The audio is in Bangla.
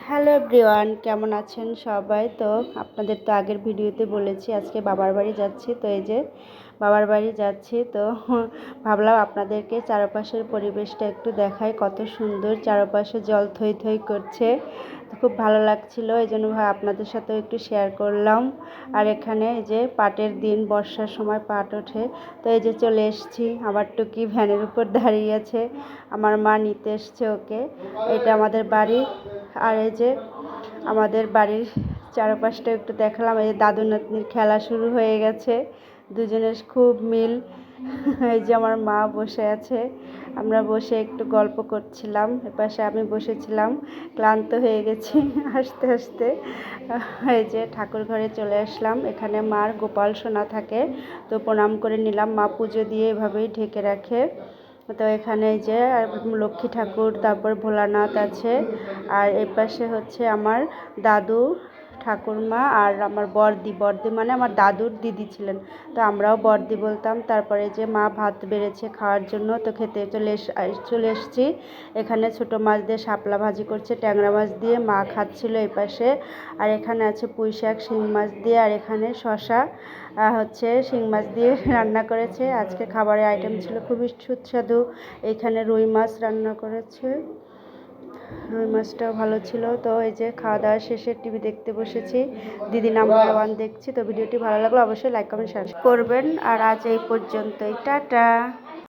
হ্যালো এভরিওয়ান, কেমন আছেন সবাই? তো আপনাদের তো আগের ভিডিওতে বলেছি আজকে বাবার বাড়ি যাচ্ছি। তো এই যে বাবার বাড়ি যাচ্ছি, তো ভাবলাম আপনাদেরকে চারপাশের পরিবেশটা একটু দেখাই, কত সুন্দর। চারপাশে জল থই থই করছে, তো খুব ভালো লাগছিল, এই জন্য আপনাদের সাথেও একটু শেয়ার করলাম। আর এখানে এই যে পাটের দিন, বর্ষার সময় পাট ওঠে। তো এই যে চলে এসেছি, আমার টুকি ভ্যানের উপর দাঁড়িয়ে আছে, আমার মা নিতে এসছে ওকে। এটা আমাদের বাড়ি। আর এই যে আমাদের বাড়ির চারপাশটা একটু দেখালাম। এই দাদু নাতনির খেলা শুরু হয়ে গেছে, দুজনের খুব মিল। এই যে আমার মা বসে আছে, আমরা বসে একটু গল্প করছিলাম। এপাশে আমি বসেছিলাম, ক্লান্ত হয়ে গেছি আস্তে আস্তে। এই যে ঠাকুর ঘরে চলে আসলাম, এখানে মার গোপাল সোনা থাকে, তো প্রণাম করে নিলাম। মা পুজো দিয়ে এভাবেই ঢেকে রাখে। তো এখানে এই যে লক্ষ্মী ঠাকুর, তারপর ভোলানাথ আছে। আর এই পাশে হচ্ছে আমার দাদু ঠাকুরমা আর আমার বড়দি মানে আমার দাদুর দিদি ছিলেন, তো আমরাও বড়দি বলতাম। তারপরে যে মা ভাত বেড়েছে খাওয়ার জন্য, তো খেতে চলে এসেছি। এখানে ছোটো মাছ দিয়ে শাপলা ভাজি করছে, ট্যাংরা মাছ দিয়ে মা খাচ্ছিল এই পাশে। আর এখানে আছে পুঁই শাক শিং মাছ দিয়ে, আর এখানে শশা হচ্ছে শিং মাছ দিয়ে রান্না করেছে। আজকে খাবারের আইটেম ছিল খুবই সুস্বাদু। এখানে রুই মাছ রান্না করেছে, রুই মাছটাও ভালো ছিল। তো এই যে খাওয়া দাওয়া শেষে টিভি দেখতে বসেছি, দিদি নাম্বার 1 দেখছি। তো ভিডিওটি ভালো লাগলো অবশ্যই লাইক কমেন্ট শেয়ার করবেন। আর আজ এই পর্যন্তই, টাটা।